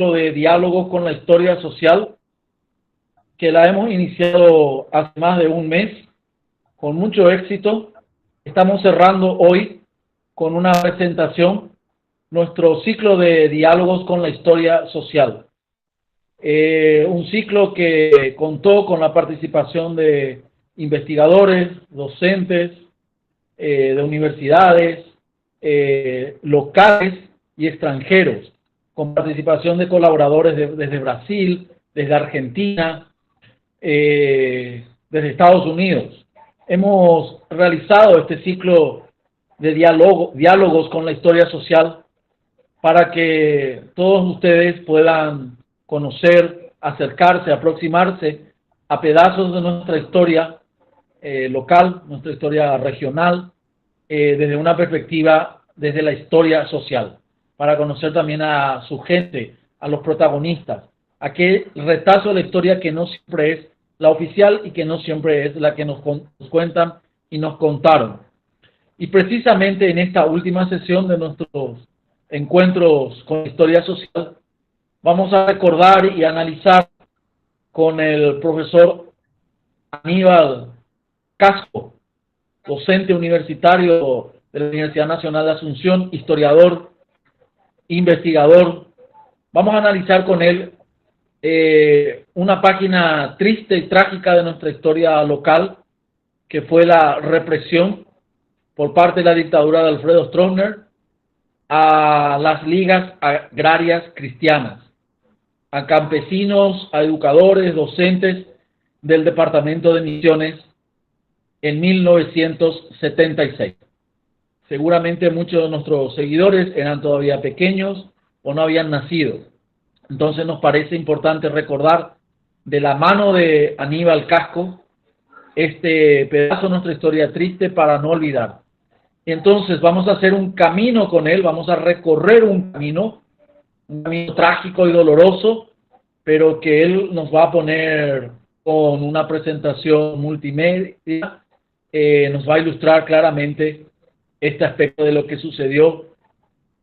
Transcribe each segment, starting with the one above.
de diálogos con la historia social, que la hemos iniciado hace más de un mes, con mucho éxito. Estamos cerrando hoy con una presentación, nuestro ciclo de diálogos con la historia social. Un ciclo que contó con la participación de investigadores, docentes, de universidades, locales y extranjeros, con participación de colaboradores desde Brasil, desde Argentina, desde Estados Unidos. Hemos realizado este ciclo de diálogos con la historia social para que todos ustedes puedan conocer, acercarse, aproximarse a pedazos de nuestra historia local, nuestra historia regional, desde una perspectiva, desde la historia social, para conocer también a su gente, a los protagonistas, aquel retazo de la historia que no siempre es la oficial y que no siempre es la que nos cuentan y nos contaron. Y precisamente en esta última sesión de nuestros encuentros con la historia social, vamos a recordar y analizar con el profesor Aníbal Casco, docente universitario de la Universidad Nacional de Asunción, historiador, investigador. Vamos a analizar con él una página triste y trágica de nuestra historia local, que fue la represión por parte de la dictadura de Alfredo Stroessner a las ligas agrarias cristianas, a campesinos, a educadores, docentes del departamento de Misiones en 1976. Seguramente muchos de nuestros seguidores eran todavía pequeños o no habían nacido. Entonces nos parece importante recordar de la mano de Aníbal Casco este pedazo de nuestra historia triste para no olvidar. Entonces vamos a hacer un camino con él, vamos a recorrer un camino trágico y doloroso, pero que él nos va a poner con una presentación multimedia, nos va a ilustrar claramente este aspecto de lo que sucedió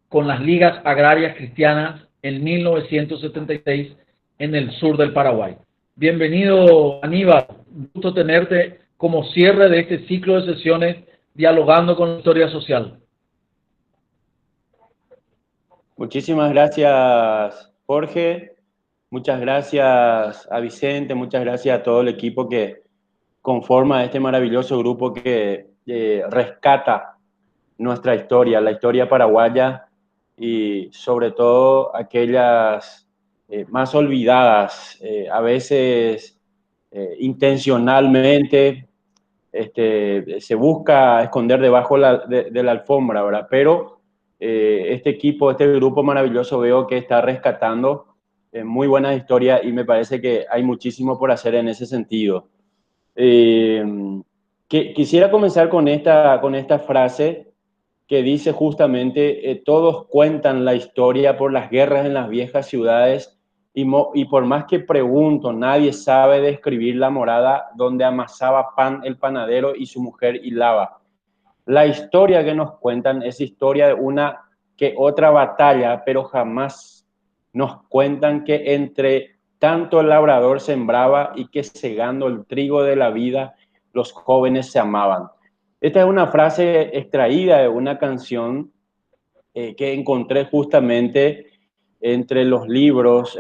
con las ligas agrarias cristianas en 1976 en el sur del Paraguay. Bienvenido, Aníbal, un gusto tenerte como cierre de este ciclo de sesiones dialogando con la historia social. Muchísimas gracias, Jorge. Muchas gracias a Vicente, muchas gracias a todo el equipo que conforma este maravilloso grupo que rescata nuestra historia, la historia paraguaya y sobre todo aquellas más olvidadas, a veces intencionalmente se busca esconder debajo de la alfombra, ¿verdad? Pero este equipo, este grupo maravilloso veo que está rescatando muy buenas historias y me parece que hay muchísimo por hacer en ese sentido. Quisiera comenzar con esta frase que dice justamente, todos cuentan la historia por las guerras en las viejas ciudades y por más que pregunto, nadie sabe describir la morada donde amasaba pan el panadero y su mujer hilaba. La historia que nos cuentan es historia de una que otra batalla, pero jamás nos cuentan que entre tanto el labrador sembraba y que segando el trigo de la vida, los jóvenes se amaban. Esta es una frase extraída de una canción que encontré justamente entre los libros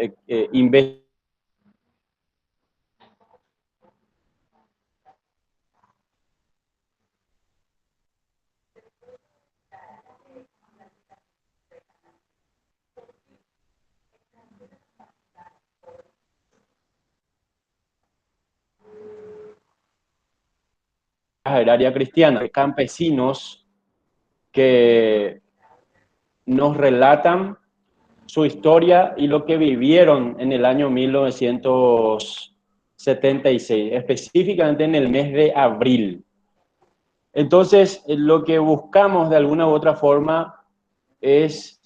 agraria cristiana, de campesinos que nos relatan su historia y lo que vivieron en el año 1976, específicamente en el mes de abril. Entonces, lo que buscamos de alguna u otra forma es,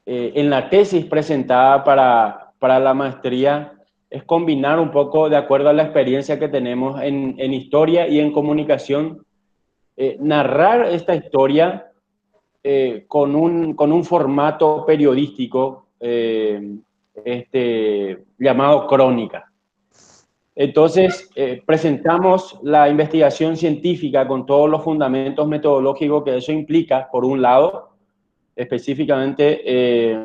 en la tesis presentada para la maestría, es combinar un poco, de acuerdo a la experiencia que tenemos en historia y en comunicación, narrar esta historia con un formato periodístico llamado crónica. Entonces, presentamos la investigación científica con todos los fundamentos metodológicos que eso implica, por un lado, específicamente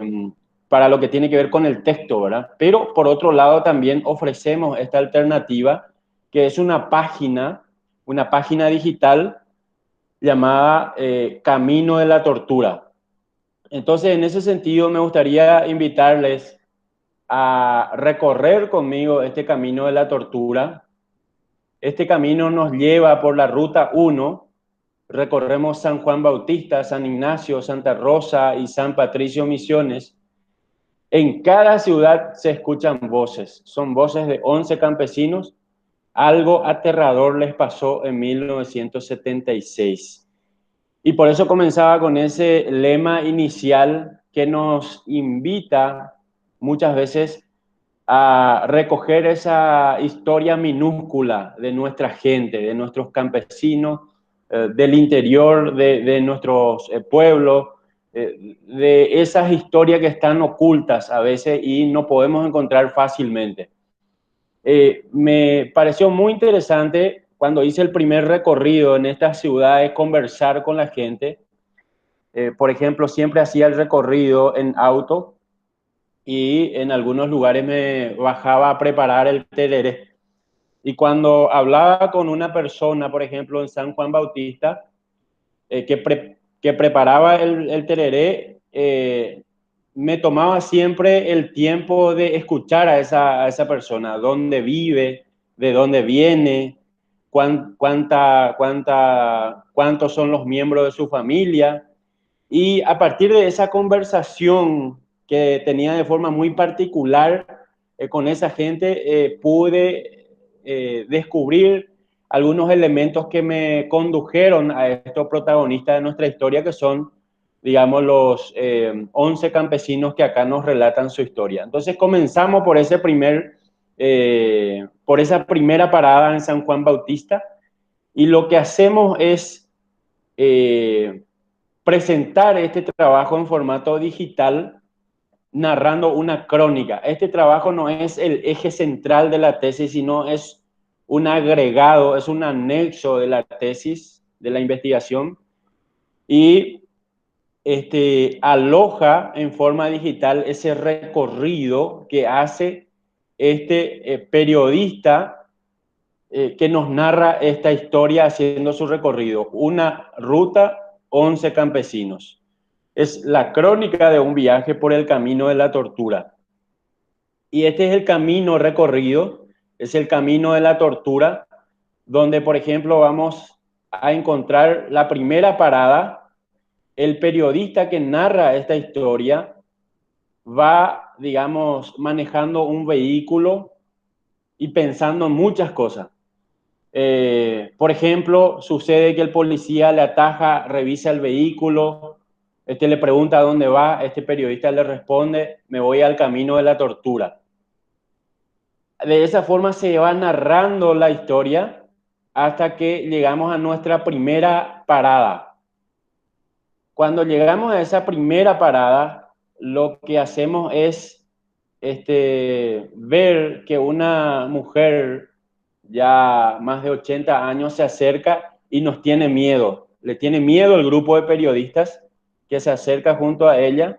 para lo que tiene que ver con el texto, ¿verdad? Pero por otro lado también ofrecemos esta alternativa, que es una página digital llamada Camino de la Tortura. Entonces, en ese sentido, me gustaría invitarles a recorrer conmigo este camino de la tortura. Este camino nos lleva por la ruta 1, recorremos San Juan Bautista, San Ignacio, Santa Rosa y San Patricio Misiones. En cada ciudad se escuchan voces, son voces de 11 campesinos. Algo aterrador les pasó en 1976. Y por eso comenzaba con ese lema inicial que nos invita muchas veces a recoger esa historia minúscula de nuestra gente, de nuestros campesinos, del interior de nuestros pueblos, de esas historias que están ocultas a veces y no podemos encontrar fácilmente. Me pareció muy interesante cuando hice el primer recorrido en estas ciudades, conversar con la gente. Por ejemplo, siempre hacía el recorrido en auto y en algunos lugares me bajaba a preparar el tereré. Y cuando hablaba con una persona, por ejemplo, en San Juan Bautista, que preparaba el tereré, me tomaba siempre el tiempo de escuchar a esa persona, dónde vive, de dónde viene, cuántos son los miembros de su familia. Y a partir de esa conversación que tenía de forma muy particular con esa gente, pude descubrir algunos elementos que me condujeron a estos protagonistas de nuestra historia, que son, digamos, los 11 campesinos que acá nos relatan su historia. Entonces comenzamos por esa primera parada en San Juan Bautista, y lo que hacemos es presentar este trabajo en formato digital, narrando una crónica. Este trabajo no es el eje central de la tesis, sino es un agregado, es un anexo de la tesis, de la investigación, y aloja en forma digital ese recorrido que hace este periodista que nos narra esta historia haciendo su recorrido. Una ruta, 11 campesinos. Es la crónica de un viaje por el camino de la tortura. Y este es el camino recorrido, es el camino de la tortura, donde, por ejemplo, vamos a encontrar la primera parada. El periodista que narra esta historia va, digamos, manejando un vehículo y pensando en muchas cosas. Por ejemplo, sucede que el policía le ataja, revisa el vehículo, le pregunta a dónde va, este periodista le responde: me voy al camino de la tortura. De esa forma se va narrando la historia hasta que llegamos a nuestra primera parada. Cuando llegamos a esa primera parada, lo que hacemos es ver que una mujer ya más de 80 años se acerca y nos tiene miedo. Le tiene miedo el grupo de periodistas que se acerca junto a ella,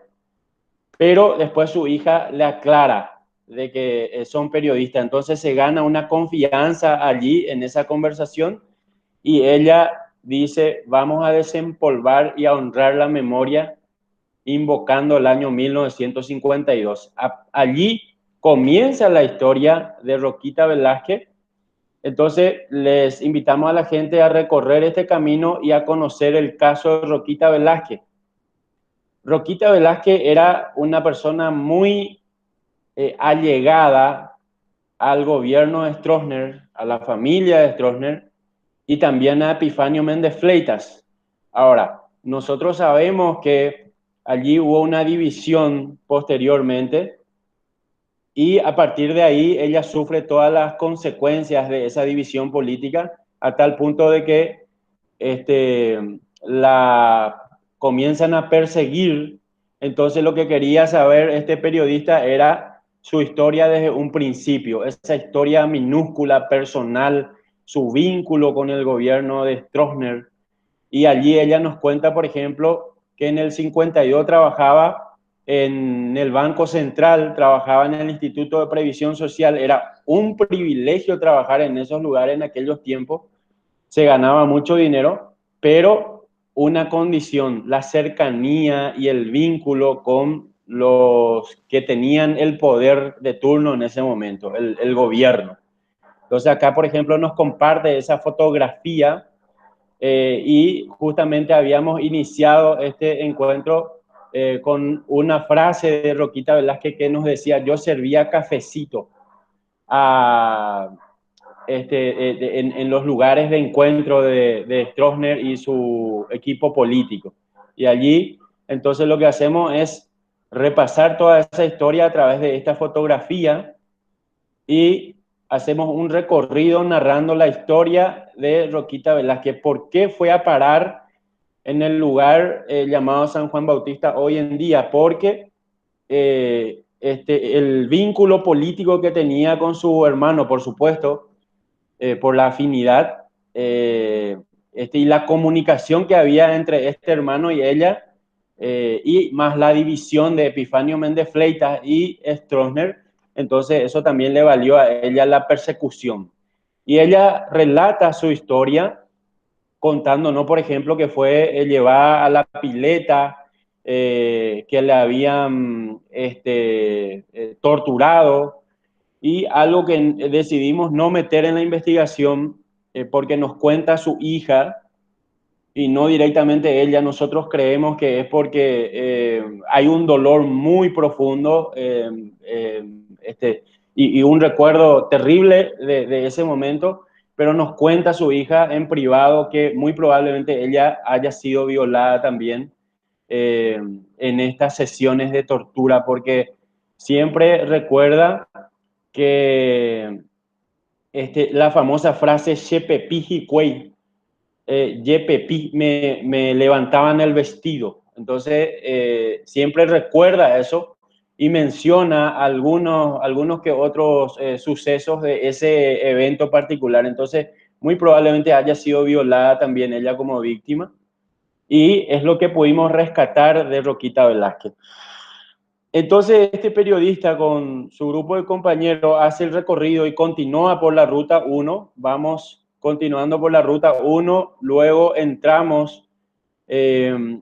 pero después su hija le aclara de que son periodistas. Entonces se gana una confianza allí en esa conversación y ella dice: vamos a desempolvar y a honrar la memoria invocando el año 1952. Allí comienza la historia de Roquita Velázquez. Entonces les invitamos a la gente a recorrer este camino y a conocer el caso de Roquita Velázquez. Roquita Velázquez era una persona muy allegada al gobierno de Stroessner, a la familia de Stroessner y también a Epifanio Méndez Fleitas. Ahora, nosotros sabemos que allí hubo una división posteriormente y a partir de ahí ella sufre todas las consecuencias de esa división política, a tal punto de que la comienzan a perseguir. Entonces lo que quería saber este periodista era su historia desde un principio, esa historia minúscula, personal, su vínculo con el gobierno de Stroessner. Y allí ella nos cuenta, por ejemplo, que en el 52 trabajaba en el Banco Central, trabajaba en el Instituto de Previsión Social. Era un privilegio trabajar en esos lugares en aquellos tiempos. Se ganaba mucho dinero, pero una condición, la cercanía y el vínculo con los que tenían el poder de turno en ese momento, el gobierno. Entonces acá, por ejemplo, nos comparte esa fotografía y justamente habíamos iniciado este encuentro con una frase de Roquita Velázquez que nos decía: yo servía cafecito a, en los lugares de encuentro de Stroessner y su equipo político. Y allí, entonces, lo que hacemos es repasar toda esa historia a través de esta fotografía y hacemos un recorrido narrando la historia de Roquita Velázquez, por qué fue a parar en el lugar llamado San Juan Bautista hoy en día, porque el vínculo político que tenía con su hermano, por supuesto, por la afinidad y la comunicación que había entre este hermano y ella, y más la división de Epifanio Méndez Fleitas y Stroessner. Entonces eso también le valió a ella la persecución. Y ella relata su historia contando, ¿no? Por ejemplo, que fue llevada a la pileta, que le habían torturado, y algo que decidimos no meter en la investigación porque nos cuenta su hija y no directamente ella. Nosotros creemos que es porque hay un dolor muy profundo y un recuerdo terrible de ese momento, pero nos cuenta su hija en privado que muy probablemente ella haya sido violada también en estas sesiones de tortura, porque siempre recuerda que la famosa frase "Yepepi Hicuey", Yepepi, me levantaban el vestido. Entonces, siempre recuerda eso y menciona algunos que otros sucesos de ese evento particular. Entonces, muy probablemente haya sido violada también ella como víctima. Y es lo que pudimos rescatar de Roquita Velázquez. Entonces, este periodista con su grupo de compañeros hace el recorrido y continúa por la ruta 1. Vamos continuando por la ruta 1, luego entramos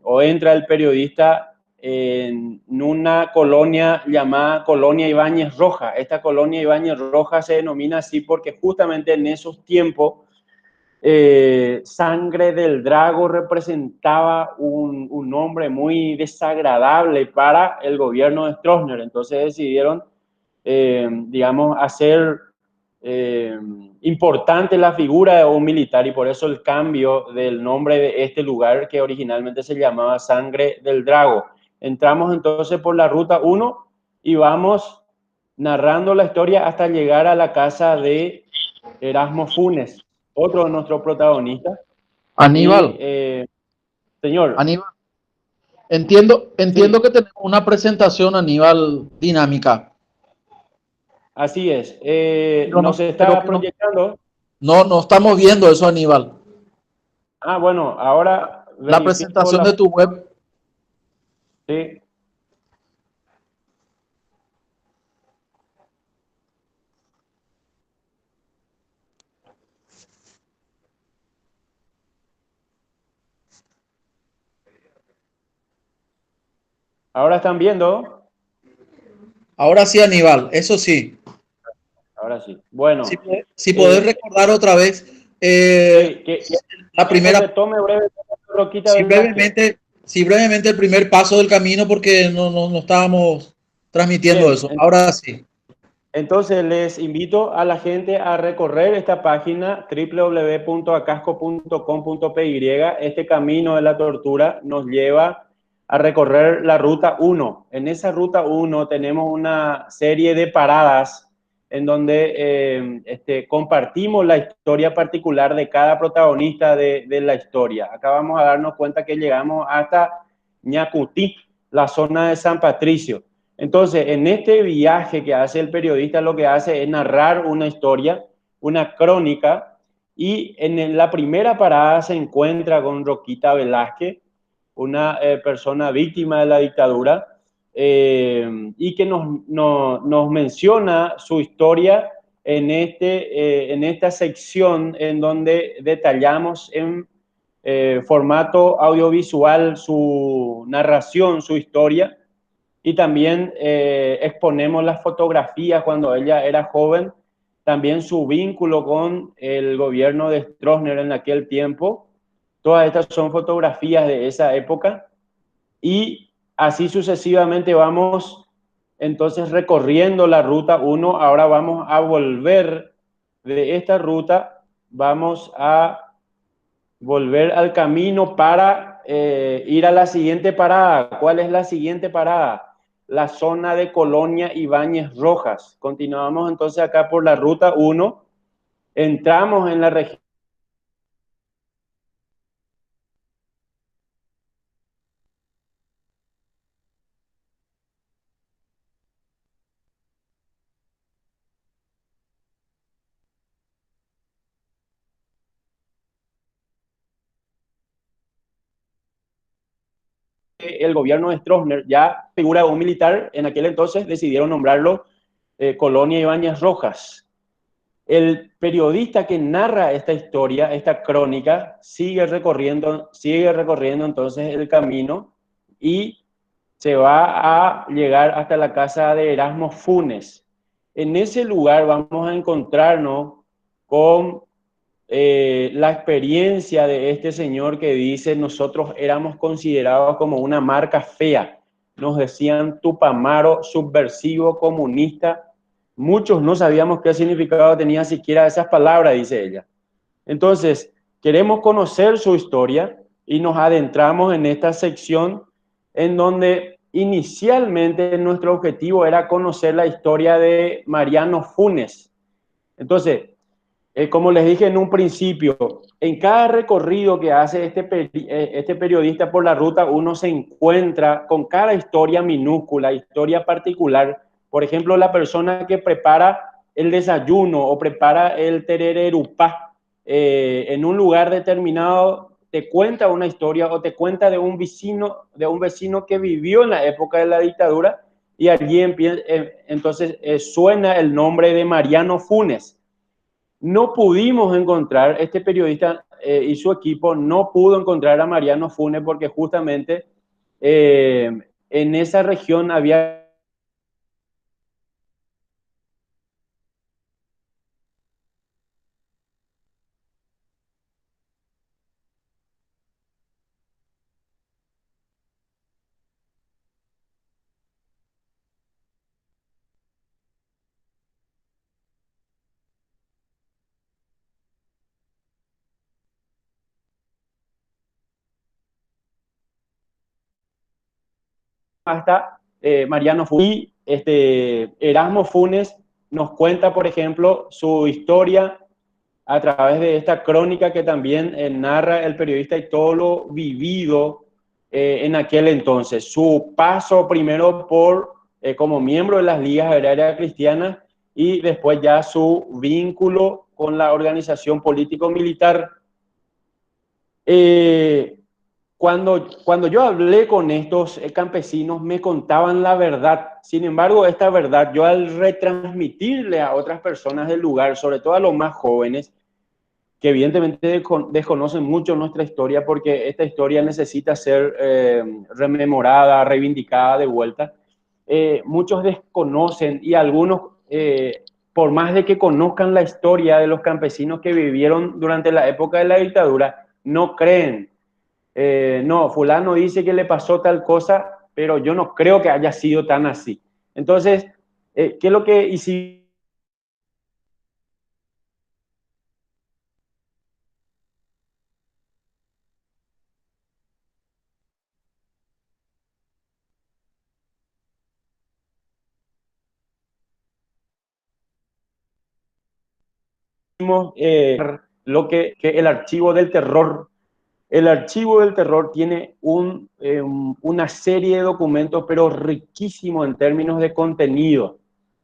o entra el periodista en una colonia llamada Colonia Ibáñez Roja. Esta Colonia Ibáñez Roja se denomina así porque justamente en esos tiempos Sangre del Drago representaba un nombre muy desagradable para el gobierno de Stroessner. Entonces decidieron, digamos, hacer importante la figura de un militar, y por eso el cambio del nombre de este lugar que originalmente se llamaba Sangre del Drago. Entramos entonces por la ruta 1 y vamos narrando la historia hasta llegar a la casa de Erasmo Funes, otro de nuestros protagonistas. Aníbal, Señor. Aníbal, entiendo Sí, que tenemos una presentación, Aníbal, dinámica. así es. Pero Nos no, creo está que no, proyectando. no estamos viendo eso, Aníbal. Ah, bueno, ahora La verifico presentación la... de tu web. Sí. Ahora están viendo. Ahora sí, Aníbal, eso sí. Ahora sí. Bueno, Si podés recordar otra vez sí, la que nos primera, retome brevemente Roquita si Velázquez. brevemente, si brevemente el primer paso del camino, porque no estábamos transmitiendo Bien, eso. Ahora sí. entonces les invito a la gente a recorrer esta página www.acasco.com.py. Este camino de la tortura nos lleva a recorrer la ruta 1. En esa ruta 1 tenemos una serie de paradas en donde compartimos la historia particular de cada protagonista de la historia. Acá vamos a darnos cuenta que llegamos hasta Ñacutí, la zona de San Patricio. Entonces, en este viaje que hace el periodista, lo que hace es narrar una historia, una crónica, y en la primera parada se encuentra con Roquita Velázquez, una persona víctima de la dictadura, y que nos menciona su historia en esta sección en donde detallamos en formato audiovisual su narración, su historia, y también exponemos las fotografías cuando ella era joven, también su vínculo con el gobierno de Stroessner en aquel tiempo. Todas estas son fotografías de esa época y así sucesivamente vamos entonces recorriendo la ruta 1. Ahora vamos a volver de esta ruta, vamos a volver al camino para ir a la siguiente parada. ¿Cuál es la siguiente parada? La zona de Colonia Ibáñez Rojas. Continuamos entonces acá por la ruta 1, entramos en la región. El gobierno de Stroessner, ya figura de un militar, en aquel entonces decidieron nombrarlo Colonia Ibáñez Rojas. El periodista que narra esta historia, esta crónica, sigue recorriendo entonces el camino y se va a llegar hasta la casa de Erasmo Funes. En ese lugar vamos a encontrarnos con la experiencia de este señor que dice: nosotros éramos considerados como una marca fea, nos decían Tupamaro, subversivo, comunista, muchos no sabíamos qué significado tenía siquiera esas palabras, dice ella. Entonces, queremos conocer su historia y nos adentramos en esta sección en donde inicialmente nuestro objetivo era conocer la historia de Mariano Funes. Entonces, como les dije en un principio, en cada recorrido que hace este periodista por la ruta, uno se encuentra con cada historia minúscula, historia particular. Por ejemplo, la persona que prepara el desayuno o prepara el terererupá en un lugar determinado, te cuenta una historia o te cuenta de un vecino que vivió en la época de la dictadura, y allí entonces suena el nombre de Mariano Funes. No pudimos encontrar, este periodista y su equipo no pudo encontrar a Mariano Funes porque justamente en esa región había hasta Mariano Funes. Y Erasmo Funes nos cuenta, por ejemplo, su historia a través de esta crónica que también narra el periodista y todo lo vivido en aquel entonces. Su paso primero por como miembro de las ligas agrarias cristianas y después ya su vínculo con la organización político-militar. Eh, cuando yo hablé con estos campesinos me contaban la verdad. Sin embargo, esta verdad yo al retransmitirle a otras personas del lugar, sobre todo a los más jóvenes, que evidentemente desconocen mucho nuestra historia porque esta historia necesita ser rememorada, reivindicada de vuelta. Muchos desconocen y algunos, por más de que conozcan la historia de los campesinos que vivieron durante la época de la dictadura, no creen. No, fulano dice que le pasó tal cosa, pero yo no creo que haya sido tan así. Entonces, ¿qué es lo que hicimos lo que el archivo del terror El archivo del terror tiene una serie de documentos, pero riquísimo en términos de contenido,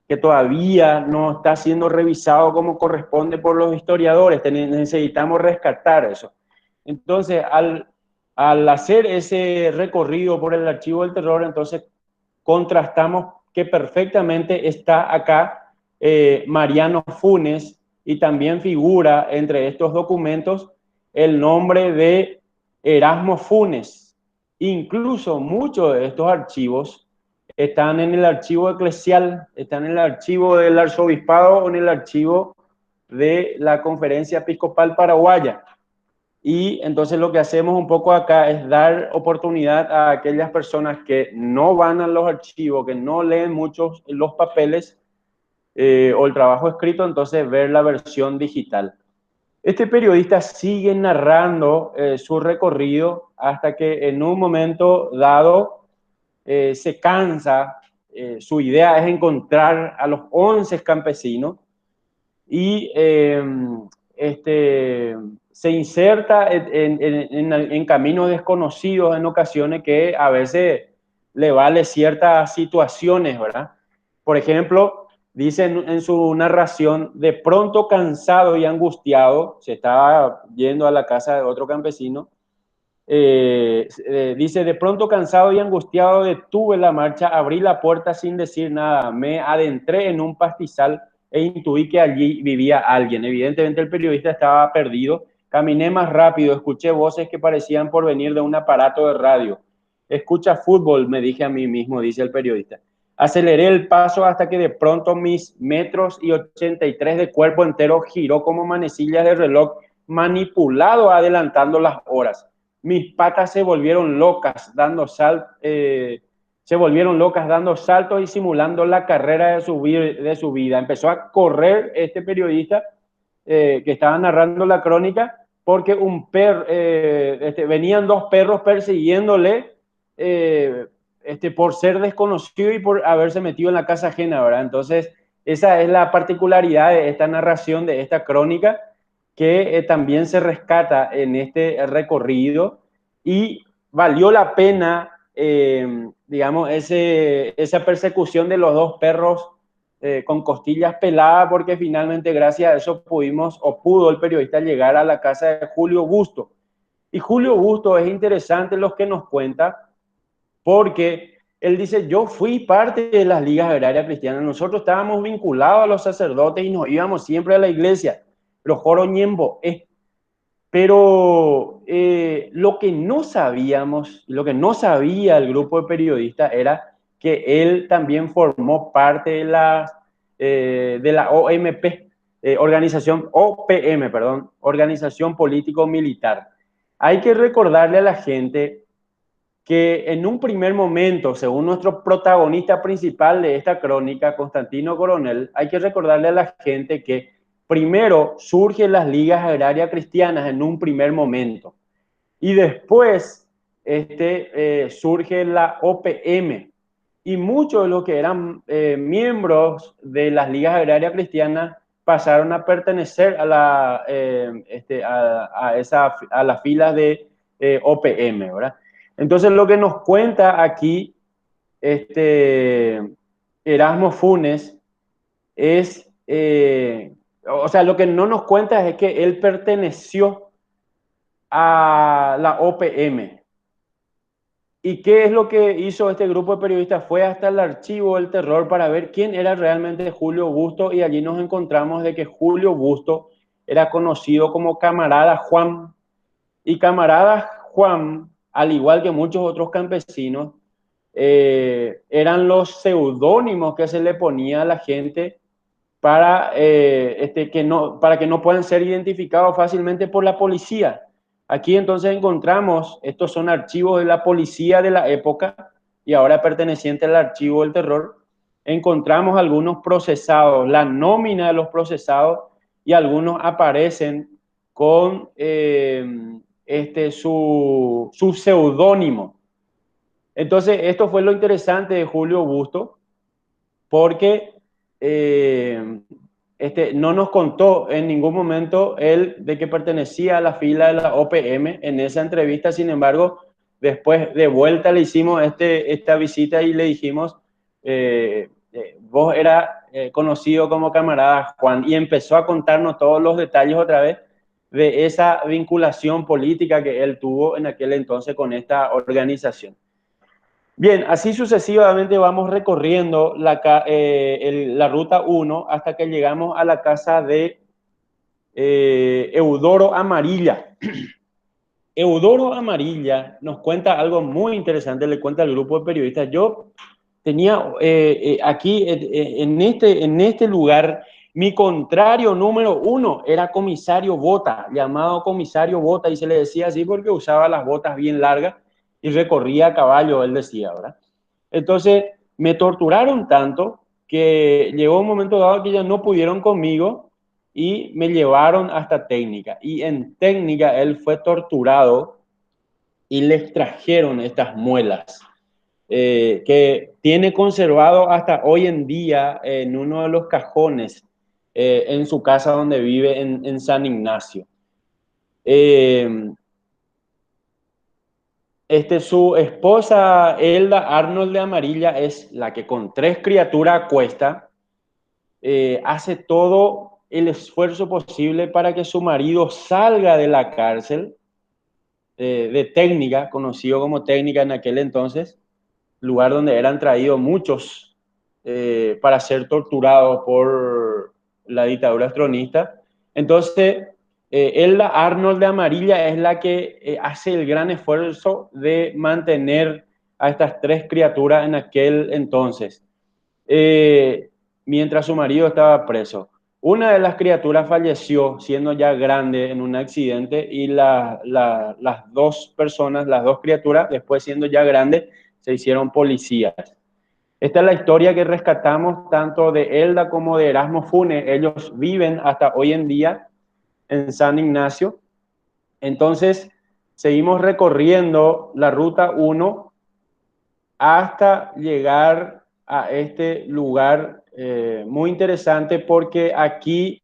que todavía no está siendo revisado como corresponde por los historiadores. Necesitamos rescatar eso. Entonces, al hacer ese recorrido por el archivo del terror, entonces contrastamos que perfectamente está acá Mariano Funes, y también figura entre estos documentos el nombre de Erasmo Funes. Incluso muchos de estos archivos están en el archivo eclesial, están en el archivo del arzobispado o en el archivo de la Conferencia Episcopal Paraguaya. Y entonces lo que hacemos un poco acá es dar oportunidad a aquellas personas que no van a los archivos, que no leen muchos los papeles o el trabajo escrito, entonces ver la versión digital. Este periodista sigue narrando su recorrido hasta que en un momento dado se cansa. Su idea es encontrar a los 11 campesinos y se inserta en caminos desconocidos en ocasiones que a veces le vale ciertas situaciones, ¿verdad? Por ejemplo, dice en su narración, de pronto cansado y angustiado, se estaba yendo a la casa de otro campesino, dice, de pronto cansado y angustiado detuve la marcha, abrí la puerta sin decir nada, me adentré en un pastizal e intuí que allí vivía alguien. Evidentemente el periodista estaba perdido. Caminé más rápido, escuché voces que parecían provenir de un aparato de radio. Escucha fútbol, me dije a mí mismo, dice el periodista. Aceleré el paso hasta que de pronto mis 1,83 m de cuerpo entero giró como manecillas de reloj manipulado adelantando las horas. Mis patas se volvieron locas dando saltos y simulando la carrera de su vida. Empezó a correr este periodista que estaba narrando la crónica porque venían dos perros persiguiéndole por ser desconocido y por haberse metido en la casa ajena, ¿verdad? Entonces, esa es la particularidad de esta narración, de esta crónica, que también se rescata en este recorrido, y valió la pena, digamos, esa persecución de los dos perros con costillas peladas, porque finalmente gracias a eso pudo el periodista llegar a la casa de Julio Busto. Y Julio Busto es interesante lo que nos cuenta, porque él dice, yo fui parte de las ligas agrarias cristianas, nosotros estábamos vinculados a los sacerdotes y nos íbamos siempre a la iglesia, los joroñembo, pero lo que no sabíamos, lo que no sabía el grupo de periodistas era que él también formó parte de la OMP, Organización Político-Militar. Hay que recordarle a la gente que en un primer momento, según nuestro protagonista principal de esta crónica, Constantino Coronel, hay que recordarle a la gente que primero surgen las ligas agrarias cristianas en un primer momento, y después surge la OPM, y muchos de los que eran miembros de las ligas agrarias cristianas pasaron a pertenecer a las filas de OPM, ¿verdad? Entonces lo que nos cuenta aquí Erasmo Funes es, o sea, lo que no nos cuenta es que él perteneció a la OPM. ¿Y qué es lo que hizo este grupo de periodistas? Fue hasta el archivo del terror para ver quién era realmente Julio Busto, y allí nos encontramos de que Julio Busto era conocido como Camarada Juan. Y Camarada Juan, al igual que muchos otros campesinos, eran los seudónimos que se le ponía a la gente para que no puedan ser identificados fácilmente por la policía. Aquí entonces encontramos, estos son archivos de la policía de la época y ahora perteneciente al archivo del terror. Encontramos algunos procesados, la nómina de los procesados, y algunos aparecen con su seudónimo. Entonces, esto fue lo interesante de Julio Busto, porque no nos contó en ningún momento él de que pertenecía a la fila de la OPM en esa entrevista. Sin embargo, después de vuelta le hicimos esta visita y le dijimos, vos eras conocido como camarada Juan, y empezó a contarnos todos los detalles otra vez de esa vinculación política que él tuvo en aquel entonces con esta organización. Bien, así sucesivamente vamos recorriendo la ruta 1 hasta que llegamos a la casa de Eudoro Amarilla. Eudoro Amarilla nos cuenta algo muy interesante, le cuenta al grupo de periodistas. Yo tenía aquí, en este lugar, mi contrario número 1 era comisario Bota, llamado comisario Bota, y se le decía así porque usaba las botas bien largas y recorría a caballo, él decía, ¿verdad? Entonces, me torturaron tanto que llegó un momento dado que ya no pudieron conmigo y me llevaron hasta técnica. Y en técnica él fue torturado y le extrajeron estas muelas que tiene conservado hasta hoy en día en uno de los cajones en su casa donde vive en San Ignacio. Su esposa, Elda Arnold de Amarilla, es la que con 3 criaturas acuesta, hace todo el esfuerzo posible para que su marido salga de la cárcel de técnica, conocido como técnica en aquel entonces, lugar donde eran traídos muchos para ser torturados por la dictadura tronista. Entonces, Elda Arnold de Amarilla es la que hace el gran esfuerzo de mantener a estas 3 criaturas en aquel entonces, mientras su marido estaba preso. Una de las criaturas falleció siendo ya grande en un accidente y las 2 personas, las 2 criaturas, después siendo ya grandes, se hicieron policías. Esta es la historia que rescatamos tanto de Elda como de Erasmo Funes. Ellos viven hasta hoy en día en San Ignacio. Entonces, seguimos recorriendo la ruta 1 hasta llegar a este lugar muy interesante porque aquí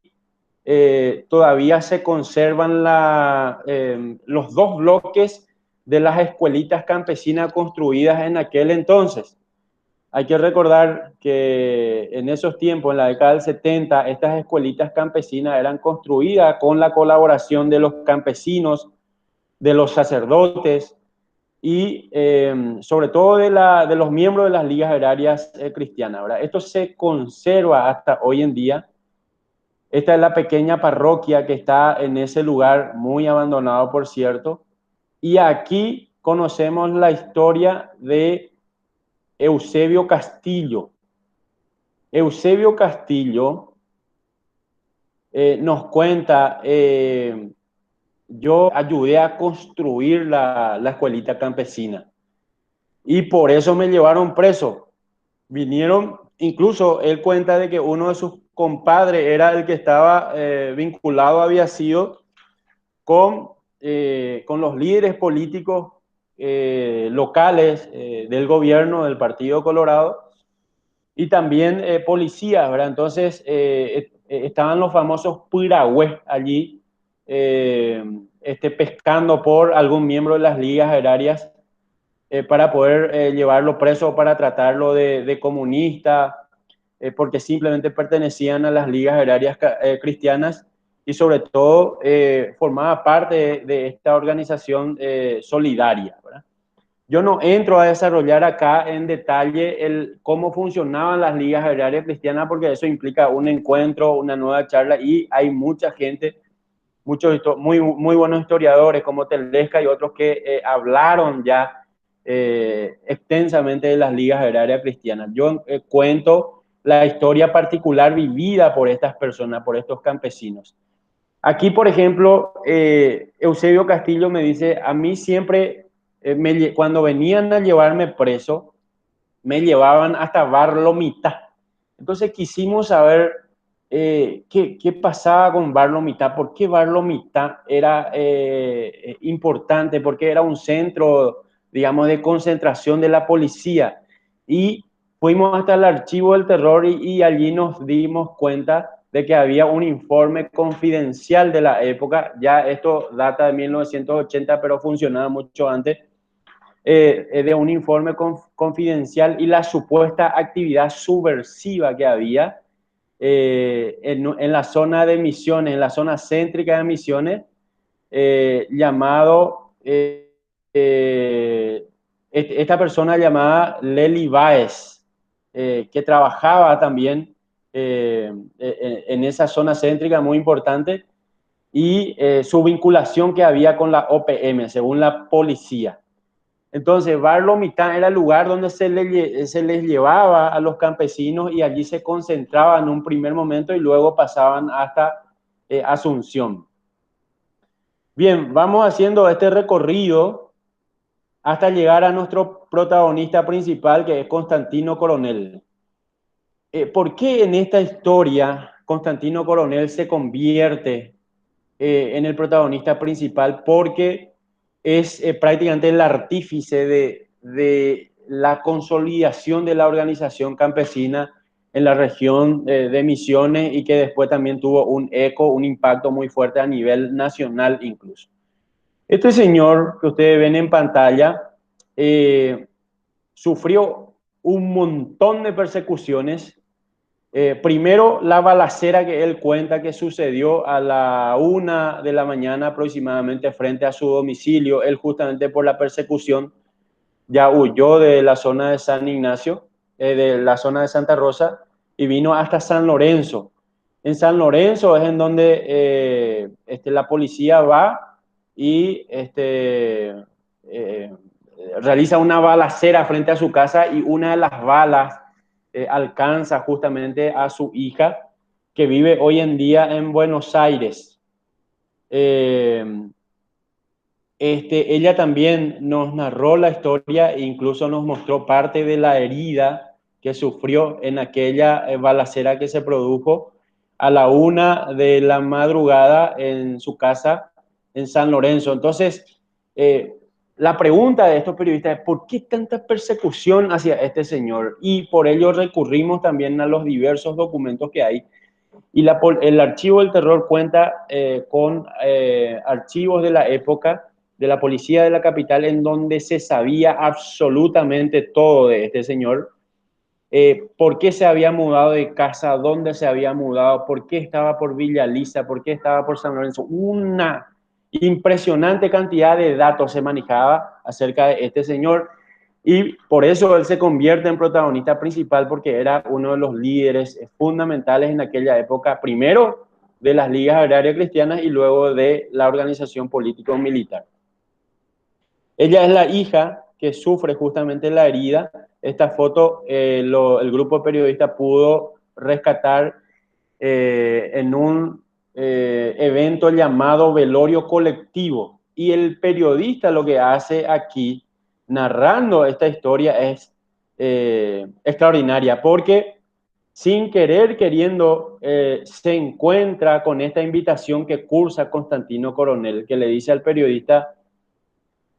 todavía se conservan los 2 bloques de las escuelitas campesinas construidas en aquel entonces. Hay que recordar que en esos tiempos, en la década del 70, estas escuelitas campesinas eran construidas con la colaboración de los campesinos, de los sacerdotes y sobre todo de los miembros de las ligas agrarias cristianas, ¿verdad? Esto se conserva hasta hoy en día. Esta es la pequeña parroquia que está en ese lugar, muy abandonado, por cierto. Y aquí conocemos la historia de Eusebio Castillo. Eusebio Castillo nos cuenta, yo ayudé a construir la escuelita campesina y por eso me llevaron preso. Vinieron, incluso él cuenta de que uno de sus compadres era el que estaba vinculado, había sido con los líderes políticos locales del gobierno del Partido Colorado y también policías, ¿verdad? Entonces estaban los famosos piragües allí pescando por algún miembro de las ligas agrarias para poder llevarlo preso, para tratarlo de comunista, porque simplemente pertenecían a las ligas agrarias cristianas y sobre todo formaba parte de esta organización solidaria, ¿verdad? Yo no entro a desarrollar acá en detalle cómo funcionaban las ligas agrarias cristianas, porque eso implica un encuentro, una nueva charla, y hay mucha gente, muchos muy buenos historiadores como Telesca y otros que hablaron ya extensamente de las ligas agrarias cristianas. Yo cuento la historia particular vivida por estas personas, por estos campesinos. Aquí, por ejemplo, Eusebio Castillo me dice, a mí siempre, cuando venían a llevarme preso, me llevaban hasta Barlomitá. Entonces quisimos saber qué pasaba con Barlomitá, por qué Barlomitá era importante, porque era un centro, digamos, de concentración de la policía. Y fuimos hasta el archivo del terror y allí nos dimos cuenta de que había un informe confidencial de la época, ya esto data de 1980, pero funcionaba mucho antes, de un informe confidencial y la supuesta actividad subversiva que había en la zona de Misiones, en la zona céntrica de Misiones, llamado, esta persona llamada Lely Báez, que trabajaba también en esa zona céntrica muy importante, y su vinculación que había con la OPM, según la policía. Entonces, Bar-Lomitán era el lugar donde se les llevaba a los campesinos y allí se concentraban en un primer momento y luego pasaban hasta Asunción. Bien, vamos haciendo este recorrido hasta llegar a nuestro protagonista principal, que es Constantino Coronel. ¿Por qué en esta historia Constantino Coronel se convierte en el protagonista principal? Porque es prácticamente el artífice de la consolidación de la organización campesina en la región de Misiones y que después también tuvo un eco, un impacto muy fuerte a nivel nacional incluso. Este señor que ustedes ven en pantalla sufrió un montón de persecuciones. Primero, la balacera que él cuenta que sucedió a la 1 de la mañana aproximadamente frente a su domicilio. Él justamente por la persecución ya huyó de la zona de San Ignacio, de la zona de Santa Rosa, y vino hasta San Lorenzo. En San Lorenzo es en donde la policía va y realiza una balacera frente a su casa y una de las balas alcanza justamente a su hija, que vive hoy en día en Buenos Aires. Ella también nos narró la historia e incluso nos mostró parte de la herida que sufrió en aquella balacera que se produjo a la 1 de la madrugada en su casa en San Lorenzo. Entonces, la pregunta de estos periodistas es ¿por qué tanta persecución hacia este señor? Y por ello recurrimos también a los diversos documentos que hay. Y el archivo del terror cuenta con archivos de la época de la policía de la capital en donde se sabía absolutamente todo de este señor. Por qué se había mudado de casa, dónde se había mudado, por qué estaba por Villa Lisa, por qué estaba por San Lorenzo. Una impresionante cantidad de datos se manejaba acerca de este señor y por eso él se convierte en protagonista principal, porque era uno de los líderes fundamentales en aquella época, primero de las ligas agrarias cristianas y luego de la organización político-militar. Ella es la hija que sufre justamente la herida. Esta foto el grupo de periodistas pudo rescatar en un evento llamado velorio colectivo. Y el periodista lo que hace aquí, narrando esta historia, es extraordinaria, porque sin querer, queriendo, se encuentra con esta invitación que cursa Constantino Coronel, que le dice al periodista,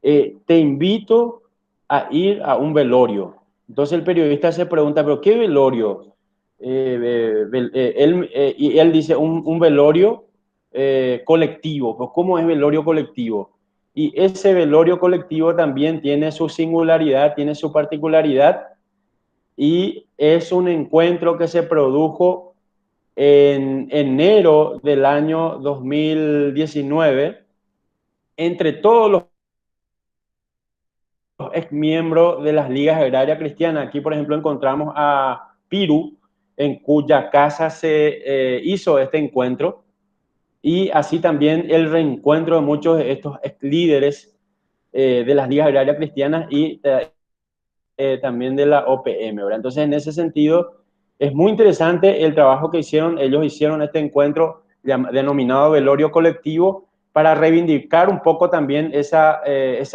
te invito a ir a un velorio. Entonces el periodista se pregunta, ¿pero qué velorio? Y él dice, un velorio colectivo. Pues, ¿cómo es velorio colectivo? Y ese velorio colectivo también tiene su singularidad, tiene su particularidad, y es un encuentro que se produjo en enero del año 2019 entre todos los ex miembro de las ligas agrarias cristianas. Aquí, por ejemplo, encontramos a Piru, en cuya casa se hizo este encuentro, y así también el reencuentro de muchos de estos ex líderes de las ligas agrarias cristianas y también de la OPM, ¿verdad? Entonces, en ese sentido, es muy interesante el trabajo que hicieron. Ellos hicieron este encuentro denominado velorio colectivo para reivindicar un poco también esa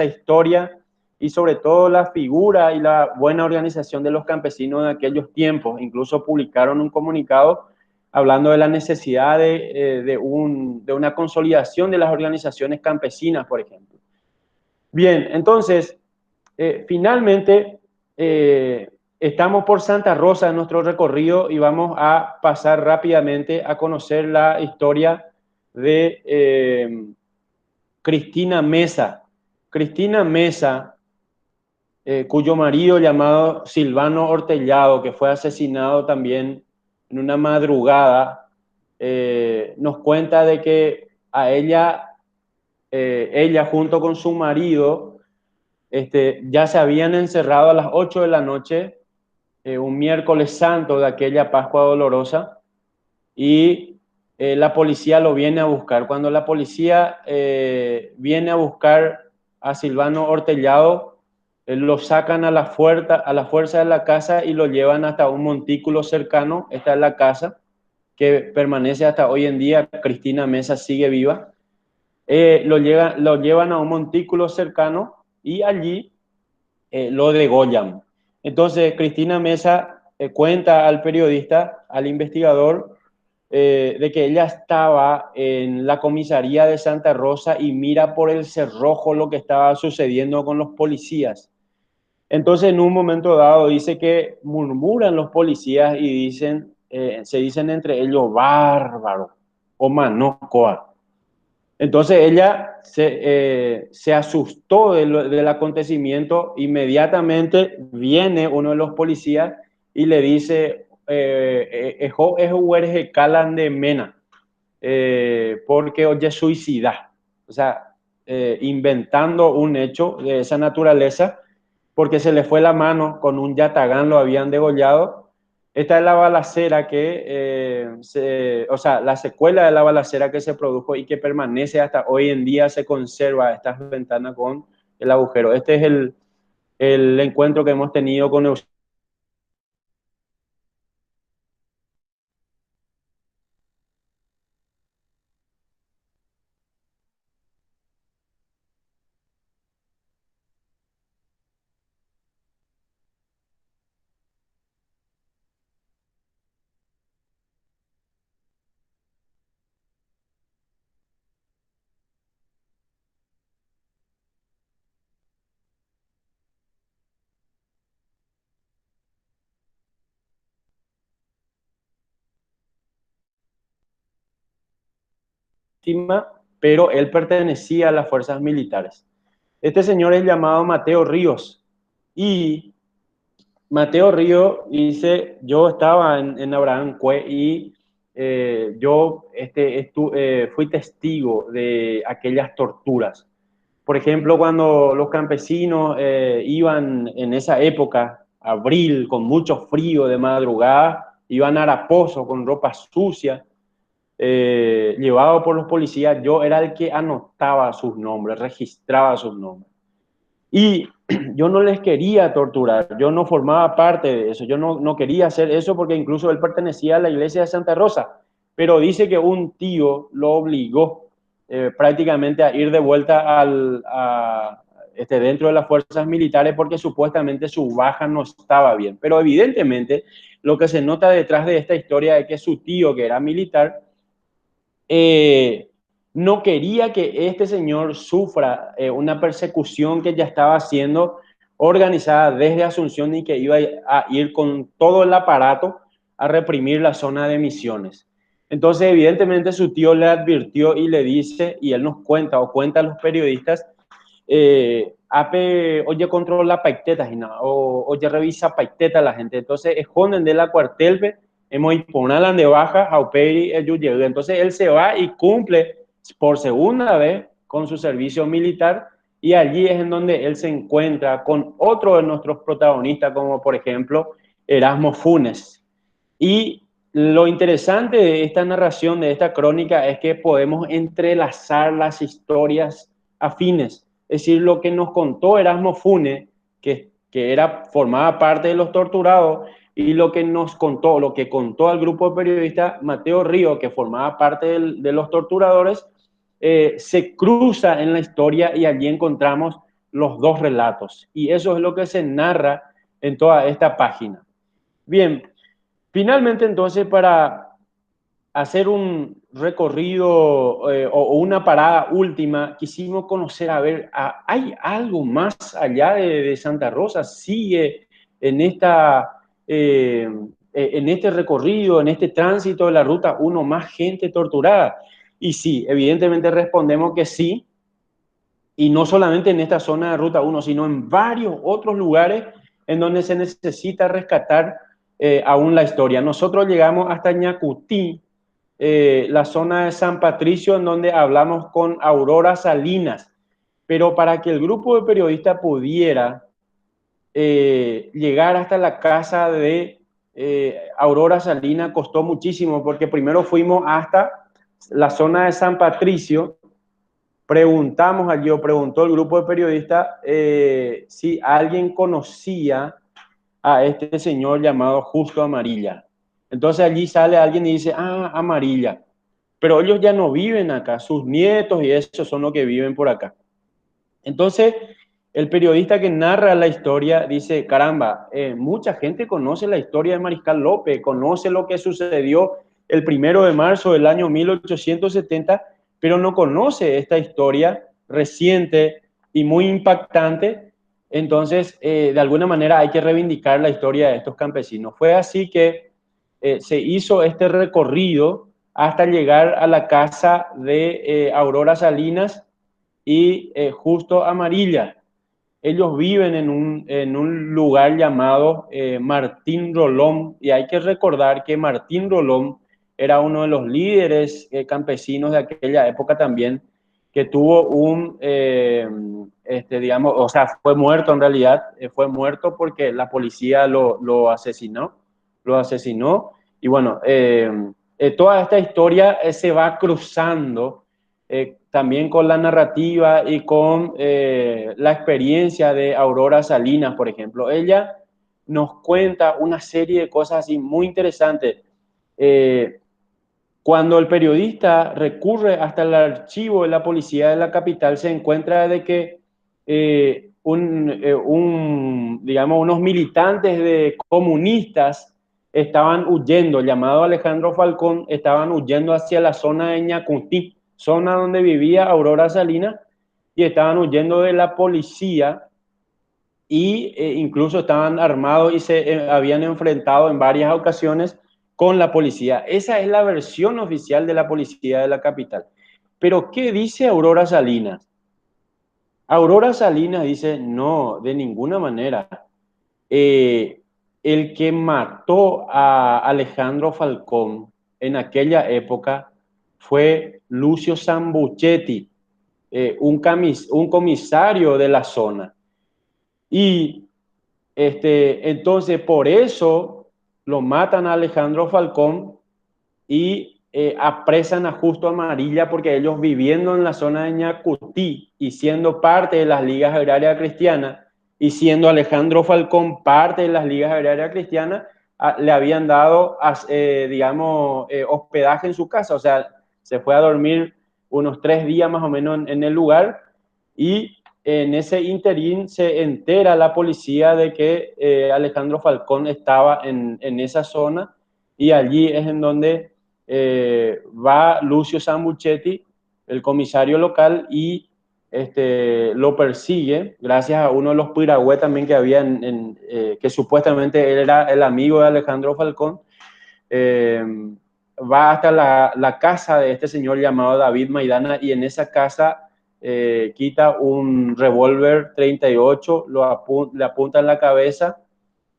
historia y sobre todo la figura y la buena organización de los campesinos en aquellos tiempos. Incluso publicaron un comunicado hablando de la necesidad de una consolidación de las organizaciones campesinas, por ejemplo. Bien, entonces, finalmente, estamos por Santa Rosa en nuestro recorrido y vamos a pasar rápidamente a conocer la historia de Cristina Mesa. Cristina Mesa, cuyo marido llamado Silvano Ortellado, que fue asesinado también en una madrugada, nos cuenta de que a ella junto con su marido, ya se habían encerrado a las 8 de la noche, un miércoles santo de aquella Pascua Dolorosa, y la policía lo viene a buscar. Cuando la policía viene a buscar a Silvano Ortellado, lo sacan a a la fuerza de la casa y lo llevan hasta un montículo cercano. Esta es la casa que permanece hasta hoy en día. Cristina Mesa sigue viva. Lo llevan a un montículo cercano y allí lo degollan. Entonces, Cristina Mesa cuenta al periodista, al investigador, de que ella estaba en la comisaría de Santa Rosa y mira por el cerrojo lo que estaba sucediendo con los policías. Entonces, en un momento dado, dice que murmuran los policías y se dicen entre ellos, bárbaro o manocoa. Entonces ella se asustó del acontecimiento. Inmediatamente viene uno de los policías y le dice, es calan de mena, porque oye suicida. O sea, inventando un hecho de esa naturaleza, porque se le fue la mano con un yatagán, lo habían degollado. Esta es la balacera o sea, la secuela de la balacera que se produjo y que permanece hasta hoy en día, se conserva estas ventanas con el agujero. Este es el encuentro que hemos tenido con Eusebio. Pero él pertenecía a las fuerzas militares. Este señor es llamado Mateo Ríos y Mateo Río dice, yo estaba en Abraham Cue y yo fui testigo de aquellas torturas. Por ejemplo, cuando los campesinos iban en esa época, abril, con mucho frío de madrugada, iban a Araposo con ropa sucia, llevado por los policías, yo era el que anotaba sus nombres, registraba sus nombres. Y yo no les quería torturar, yo no formaba parte de eso, yo no quería hacer eso porque incluso él pertenecía a la iglesia de Santa Rosa, pero dice que un tío lo obligó prácticamente a ir de vuelta dentro de las fuerzas militares porque supuestamente su baja no estaba bien. Pero evidentemente lo que se nota detrás de esta historia es que su tío, que era militar, no quería que este señor sufra una persecución que ya estaba siendo organizada desde Asunción y que iba a ir con todo el aparato a reprimir la zona de Misiones. Entonces, evidentemente, su tío le advirtió y le dice, y él nos cuenta o cuenta a los periodistas, oye, controla paiteta, o oye, revisa paiteta la gente. Entonces, esconden de la cuartel, hemos imponerla de baja a Operi el Yuye. Entonces, él se va y cumple por segunda vez con su servicio militar y allí es en donde él se encuentra con otro de nuestros protagonistas, como por ejemplo Erasmo Funes. Y lo interesante de esta narración, de esta crónica, es que podemos entrelazar las historias afines. Es decir, lo que nos contó Erasmo Funes, formaba parte de los torturados, y lo que contó al grupo de periodistas Mateo Río, que formaba parte de los torturadores, se cruza en la historia y allí encontramos los dos relatos. Y eso es lo que se narra en toda esta página. Bien, finalmente entonces para hacer un recorrido o una parada última, quisimos conocer, a ver, ¿hay algo más allá de Santa Rosa? ¿Sigue en en este recorrido, en este tránsito de la Ruta 1, más gente torturada? Y sí, evidentemente respondemos que sí, y no solamente en esta zona de Ruta 1, sino en varios otros lugares en donde se necesita rescatar aún la historia. Nosotros llegamos hasta Ñacutí, la zona de San Patricio, en donde hablamos con Aurora Salinas, pero para que el grupo de periodistas pudiera llegar hasta la casa de Aurora Salinas costó muchísimo, porque primero fuimos hasta la zona de San Patricio, preguntamos allí, o preguntó el grupo de periodistas si alguien conocía a este señor llamado Justo Amarilla. Entonces allí sale alguien y dice, ah, Amarilla. Pero ellos ya no viven acá, sus nietos y esos son los que viven por acá. Entonces, el periodista que narra la historia dice, caramba, mucha gente conoce la historia de Mariscal López, conoce lo que sucedió el 1 de marzo del año 1870, pero no conoce esta historia reciente y muy impactante. Entonces, de alguna manera hay que reivindicar la historia de estos campesinos. Fue así que se hizo este recorrido hasta llegar a la casa de Aurora Salinas y Justo Amarilla. Ellos viven en un lugar llamado Martín Rolón, y hay que recordar que Martín Rolón era uno de los líderes campesinos de aquella época también, que tuvo digamos, o sea, fue muerto en realidad, fue muerto porque la policía lo asesinó, y bueno, toda esta historia se va cruzando también con la narrativa y con la experiencia de Aurora Salinas, por ejemplo. Ella nos cuenta una serie de cosas así muy interesantes. Cuando el periodista recurre hasta el archivo de la policía de la capital, se encuentra de que digamos, unos militantes de comunistas estaban huyendo, llamado Alejandro Falcón, estaban huyendo hacia la zona de Ñacutí, zona donde vivía Aurora Salinas, y estaban huyendo de la policía y incluso estaban armados y se habían enfrentado en varias ocasiones con la policía. Esa es la versión oficial de la policía de la capital. Pero ¿qué dice Aurora Salinas? Aurora Salinas dice, no, de ninguna manera. El que mató a Alejandro Falcón en aquella época fue Lucio Sambucetti, un comisario de la zona. Y entonces por eso lo matan a Alejandro Falcón y apresan a Justo Amarilla, porque ellos, viviendo en la zona de Ñacutí y siendo parte de las ligas agrarias cristianas, y siendo Alejandro Falcón parte de las ligas agrarias cristianas, le habían dado, digamos, hospedaje en su casa. O sea, se fue a dormir unos 3 días más o menos en el lugar, y en ese interín se entera la policía de que Alejandro Falcón estaba en esa zona, y allí es en donde va Lucio Sambucetti, el comisario local, y lo persigue, gracias a uno de los piragüe también que había, que supuestamente él era el amigo de Alejandro Falcón. Va hasta la casa de este señor llamado David Maidana, y en esa casa quita un revólver 38, le apunta en la cabeza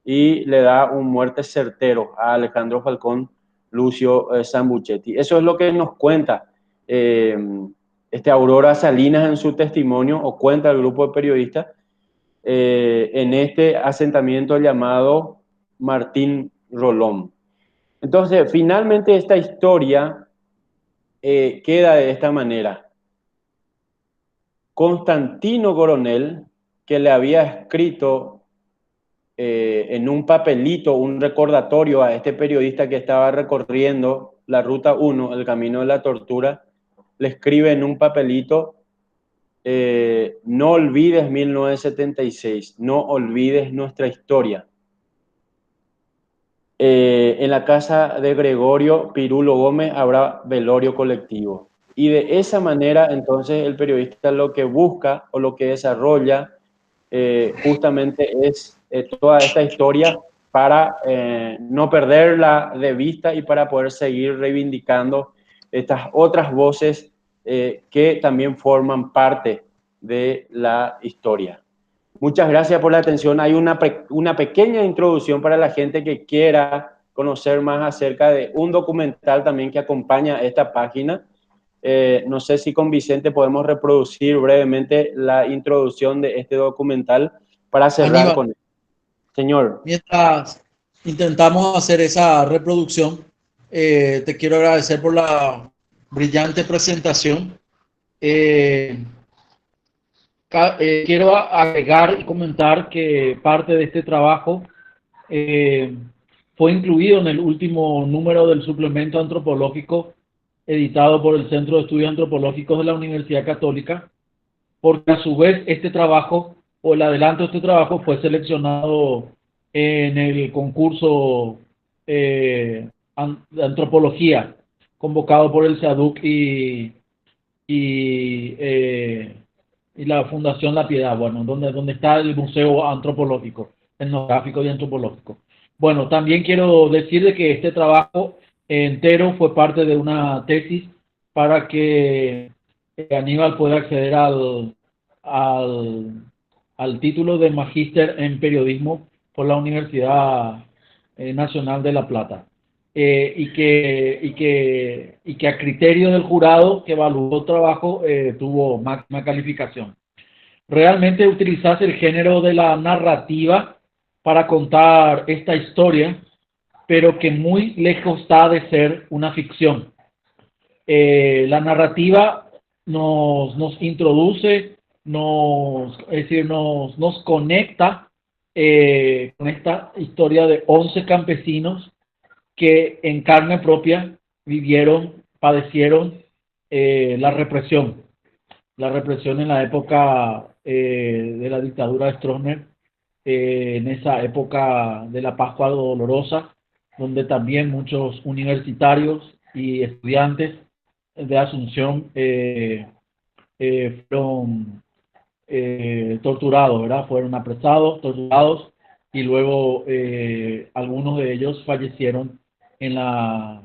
y le da un muerte certero a Alejandro Falcón, Lucio Sambucetti. Eso es lo que nos cuenta Aurora Salinas en su testimonio, o cuenta el grupo de periodistas, en este asentamiento llamado Martín Rolón. Entonces, finalmente esta historia queda de esta manera. Constantino Coronel, que le había escrito en un papelito, un recordatorio a este periodista que estaba recorriendo la Ruta 1, el camino de la tortura, le escribe en un papelito, no olvides 1976, no olvides nuestra historia. En la casa de Gregorio Pirulo Gómez habrá velorio colectivo. Y de esa manera, entonces, el periodista lo que busca o lo que desarrolla justamente es toda esta historia para no perderla de vista y para poder seguir reivindicando estas otras voces que también forman parte de la historia. Muchas gracias por la atención. Hay una pequeña introducción para la gente que quiera conocer más acerca de un documental también que acompaña esta página. No sé si con Vicente podemos reproducir brevemente la introducción de este documental para cerrar Aníbal, con él. Señor. mientras intentamos hacer esa reproducción, te quiero agradecer por la brillante presentación. Eh, quiero agregar y comentar que parte de este trabajo eh, fue incluido en el último número del suplemento antropológico editado por el Centro de Estudios Antropológicos de la Universidad Católica, porque a su vez este trabajo o el adelanto de este trabajo fue seleccionado en el concurso de antropología convocado por el SADUC y, eh, y la Fundación La Piedad, bueno, donde está el Museo Antropológico, Etnográfico y Antropológico. Bueno, también quiero decir de que este trabajo entero fue parte de una tesis para que Aníbal pueda acceder al, al título de Magíster en Periodismo por la Universidad Nacional de La Plata. Y que a criterio del jurado que evaluó el trabajo tuvo máxima calificación. Realmente utilizas el género de la narrativa para contar esta historia, pero que muy lejos está de ser una ficción. La narrativa nos introduce, es decir, nos conecta con esta historia de 11 campesinos que en carne propia vivieron, padecieron la represión en la época de la dictadura de Stroessner, en esa época de la Pascua Dolorosa, donde también muchos universitarios y estudiantes de Asunción fueron torturados, ¿verdad? Fueron apresados, torturados y luego algunos de ellos fallecieron en la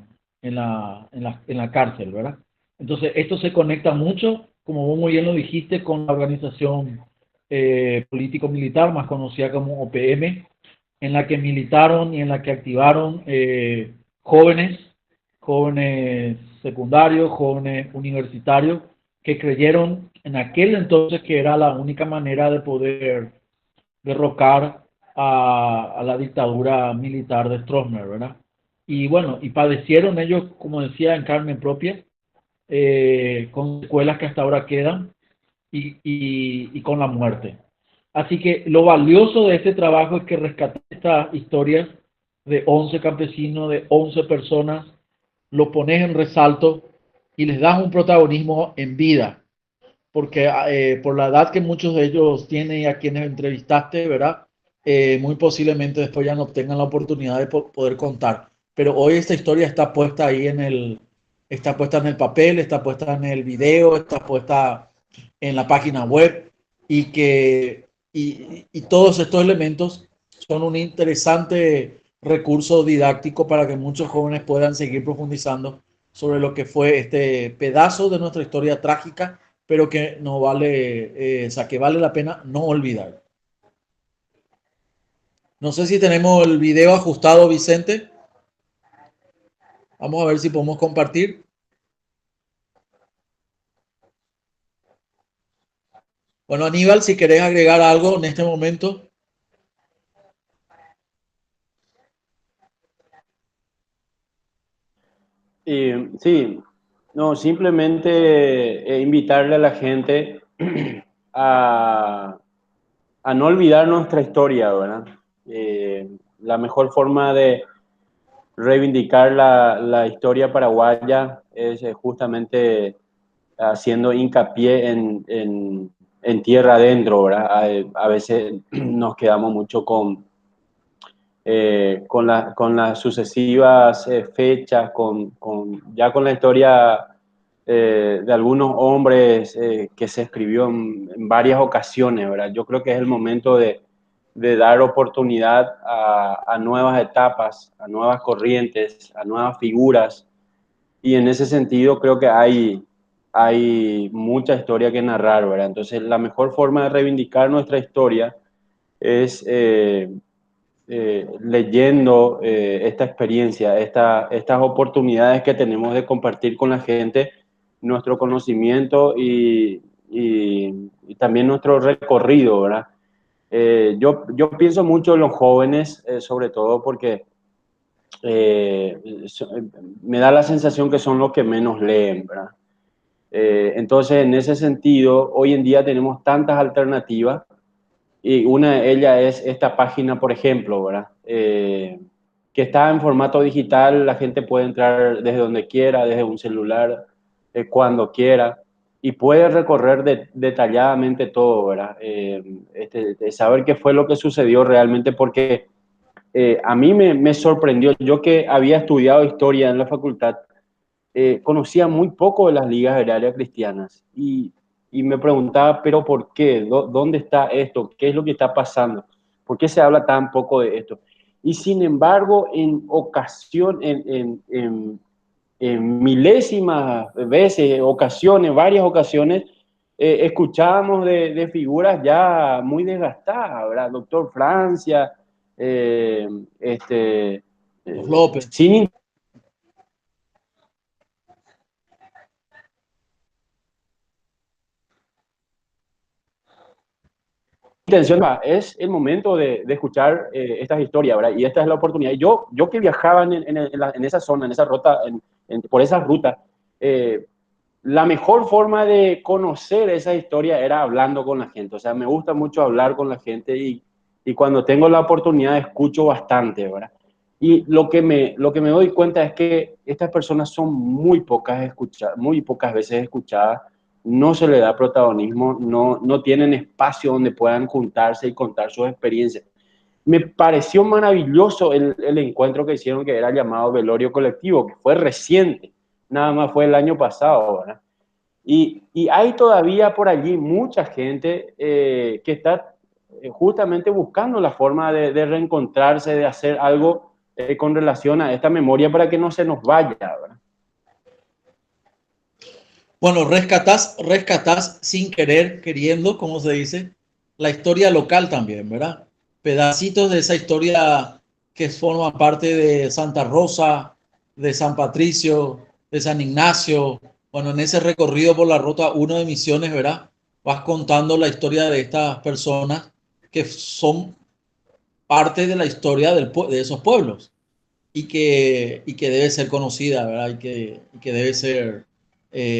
cárcel, ¿verdad? Entonces, esto se conecta mucho, como vos muy bien lo dijiste, con la organización político-militar, más conocida como OPM, en la que militaron y en la que activaron jóvenes secundarios, jóvenes universitarios, que creyeron en aquel entonces que era la única manera de poder derrocar a la dictadura militar de Stroessner, ¿verdad? Y bueno, y padecieron ellos, como decía, en carne propia, con secuelas que hasta ahora quedan y con la muerte. Así que lo valioso de este trabajo es que rescaté estas historias de 11 campesinos, de 11 personas, lo pones en resalto y les das un protagonismo en vida, porque por la edad que muchos de ellos tienen y a quienes entrevistaste, ¿verdad? Muy posiblemente después ya no obtengan la oportunidad de poder contar. Pero hoy esta historia está puesta ahí está puesta en el papel, está puesta en el video, está puesta en la página web y todos estos elementos son un interesante recurso didáctico para que muchos jóvenes puedan seguir profundizando sobre lo que fue este pedazo de nuestra historia trágica, pero que no vale, o sea, que vale la pena no olvidar. No sé si tenemos el video ajustado, Vicente. Vamos a ver si podemos compartir. Bueno, Aníbal, si querés agregar algo en este momento. Sí, no, simplemente invitarle a la gente a, a no olvidar nuestra historia, ¿verdad? La mejor forma de reivindicar la historia paraguaya es justamente haciendo hincapié en tierra adentro, ¿verdad? A veces nos quedamos mucho con las sucesivas fechas, ya con la historia de algunos hombres que se escribió en varias ocasiones, ¿verdad? Yo creo que es el momento de dar oportunidad a nuevas etapas, a nuevas corrientes, a nuevas figuras. Y en ese sentido creo que hay mucha historia que narrar, ¿verdad? Entonces la mejor forma de reivindicar nuestra historia es leyendo esta experiencia, estas oportunidades que tenemos de compartir con la gente nuestro conocimiento y también nuestro recorrido, ¿verdad? Yo pienso mucho en los jóvenes, sobre todo porque eh, me da la sensación que son los que menos leen, ¿verdad? Entonces, en ese sentido, hoy en día tenemos tantas alternativas y una de ellas es esta página, por ejemplo, ¿verdad? Que está en formato digital, la gente puede entrar desde donde quiera, desde un celular, cuando quiera, y puede recorrer detalladamente todo, ¿verdad? Saber qué fue lo que sucedió realmente, porque a mí me sorprendió, yo que había estudiado historia en la facultad, conocía muy poco de las ligas agrarias cristianas y me preguntaba, pero ¿por qué? ¿Dónde está esto? ¿Qué es lo que está pasando? ¿Por qué se habla tan poco de esto? Y sin embargo, en ocasión, en milésimas veces, ocasiones, varias ocasiones, escuchábamos de figuras ya muy desgastadas, ¿verdad? Doctor Francia, eh, este, Los López. sin intención, es el momento de escuchar estas historias, ¿verdad? Y esta es la oportunidad. Y yo que viajaba en esa zona, en esa ruta, por esa ruta, la mejor forma de conocer esa historia era hablando con la gente. O sea, me gusta mucho hablar con la gente y cuando tengo la oportunidad escucho bastante, ¿verdad? Y lo que me doy cuenta es que estas personas son muy pocas veces escuchadas, no se le da protagonismo, no tienen espacio donde puedan juntarse y contar sus experiencias. Me pareció maravilloso el encuentro que hicieron, que era llamado Velorio Colectivo, que fue reciente, nada más fue el año pasado, ¿verdad? Y hay todavía por allí mucha gente que está justamente buscando la forma de reencontrarse, de hacer algo con relación a esta memoria para que no se nos vaya, ¿verdad? Bueno, rescatás sin querer, queriendo, como se dice, la historia local también, ¿verdad? Pedacitos de esa historia que forman parte de Santa Rosa, de San Patricio, de San Ignacio. Bueno, en ese recorrido por la ruta 1 de Misiones, ¿verdad? Vas contando la historia de estas personas que son parte de la historia de esos pueblos y que debe ser conocida, ¿verdad? Y que debe ser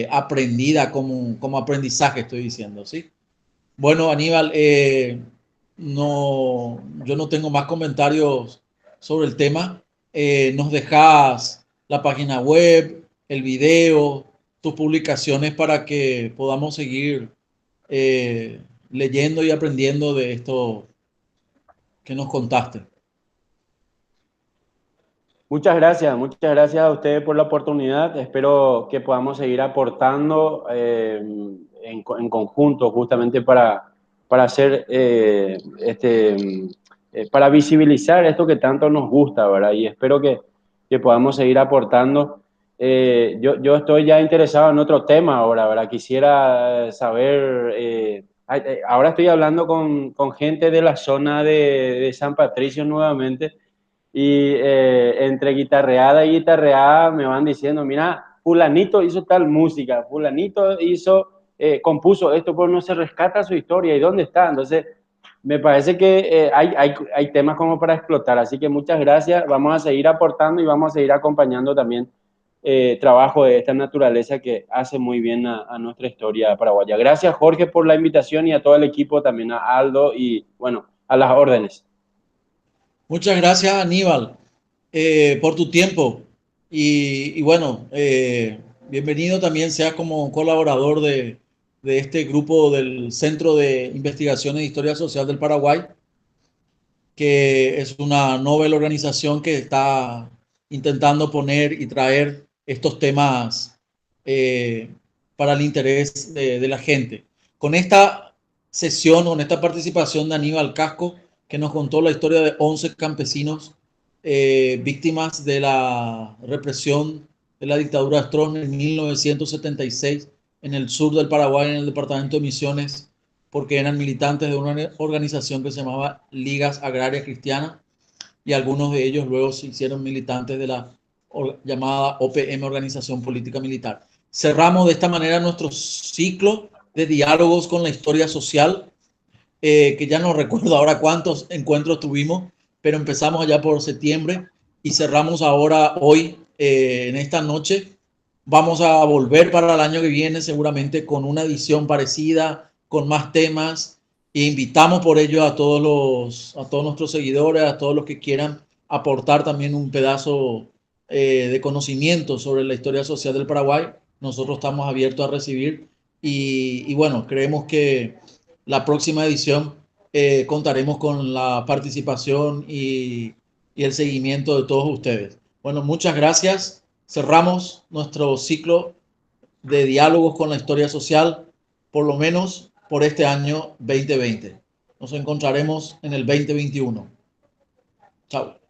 aprendida como aprendizaje, estoy diciendo, ¿sí? Bueno, Aníbal, no, yo no tengo más comentarios sobre el tema. Nos dejas la página web, el video, tus publicaciones para que podamos seguir eh, leyendo y aprendiendo de esto que nos contaste. Muchas gracias a ustedes por la oportunidad. Espero que podamos seguir aportando en conjunto justamente para hacer para visibilizar esto que tanto nos gusta, ¿verdad? Y espero que podamos seguir aportando. Yo estoy ya interesado en otro tema ahora, ¿verdad? Quisiera saber, ahora estoy hablando con gente de la zona de San Patricio nuevamente y entre guitarreada y guitarreada me van diciendo, mira, fulanito hizo tal música, fulanito compuso esto, pero no se rescata su historia y dónde está. Entonces, me parece que hay temas como para explotar, así que muchas gracias, vamos a seguir aportando y vamos a seguir acompañando también trabajo de esta naturaleza que hace muy bien a nuestra historia paraguaya. Gracias, Jorge, por la invitación y a todo el equipo, también a Aldo y, bueno, a las órdenes. Muchas gracias, Aníbal, por tu tiempo. Y bueno, bienvenido también seas como colaborador de este grupo del Centro de Investigaciones de Historia Social del Paraguay, que es una novel organización que está intentando poner y traer estos temas para el interés de la gente. Con esta sesión, con esta participación de Aníbal Casco, que nos contó la historia de 11 campesinos víctimas de la represión de la dictadura de Stroessner en 1976 en el sur del Paraguay, en el departamento de Misiones, porque eran militantes de una organización que se llamaba Ligas Agrarias Cristianas, y algunos de ellos luego se hicieron militantes de la llamada OPM, Organización Política Militar. Cerramos de esta manera nuestro ciclo de diálogos con la historia social, que ya no recuerdo ahora cuántos encuentros tuvimos, pero empezamos allá por septiembre y cerramos ahora hoy, en esta noche. Vamos a volver para el año que viene seguramente con una edición parecida, con más temas, e invitamos por ello a todos nuestros seguidores, a todos los que quieran aportar también un pedazo de conocimiento sobre la historia social del Paraguay. Nosotros estamos abiertos a recibir y bueno, creemos que la próxima edición contaremos con la participación y el seguimiento de todos ustedes. Bueno, muchas gracias. Cerramos nuestro ciclo de diálogos con la historia social, por lo menos por este año 2020. Nos encontraremos en el 2021. Chao.